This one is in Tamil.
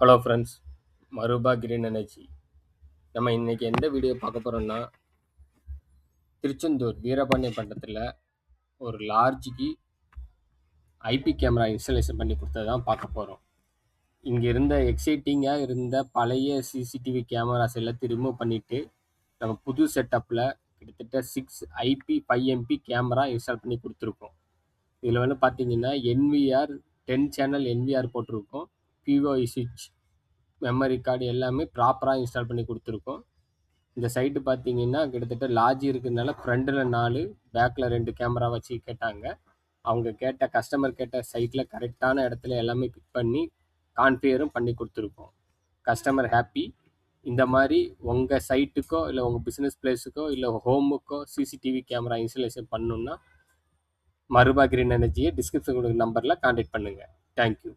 ஹலோ ஃப்ரெண்ட்ஸ், மருபா கிரீன் எனர்ஜி. நம்ம இன்னைக்கு எந்த வீடியோ பார்க்க போகிறோம்னா, திருச்செந்தூர் வீரபாண்டியபட்டணத்தில் ஒரு லார்ஜுக்கு ஐபி கேமரா இன்ஸ்டாலேஷன் பண்ணி கொடுத்தது தான் பார்க்க போகிறோம். இங்கே இருந்த எக்ஸைட்டிங்காக இருந்த பழைய சிசிடிவி கேமராஸ் எல்லாத்தையும் ரிமூவ் பண்ணிவிட்டு நம்ம புது செட்டப்பில் கிட்டத்தட்ட 6 ஐபி 5 MP கேமரா இன்ஸ்டால் பண்ணி கொடுத்துருக்கோம். இதில் வந்து பார்த்தீங்கன்னா NVR 10 சேனல் NVR போட்டிருக்கோம். POE சுவிட்ச், மெமரி கார்டு எல்லாமே ப்ராப்பராக இன்ஸ்டால் பண்ணி கொடுத்துருக்கோம். இந்த சைட்டு பார்த்தீங்கன்னா கிட்டத்தட்ட லாட்ஜ் இருக்கிறதுனால ஃப்ரண்டில் 4, பேக்கில் 2 கேமரா வச்சு கேட்டாங்க. அவங்க கஸ்டமர் கேட்ட சைட்டில் கரெக்டான இடத்துல எல்லாமே பிக் பண்ணி கான்ஃபிகரும் பண்ணி கொடுத்துருக்கோம். Customer happy. இந்த மாதிரி உங்கள் சைட்டுக்கோ இல்லை உங்கள் பிஸ்னஸ் பிளேஸுக்கோ இல்லை ஹோமுக்கோ சிசிடிவி கேமரா இன்ஸ்டலேஷன் பண்ணணுன்னா மருபா கிரீன் எனர்ஜியை டிஸ்கிரிப்ஷன் கொடுக்குற நம்பரில் கான்டாக்ட் பண்ணுங்கள். தேங்க்யூ.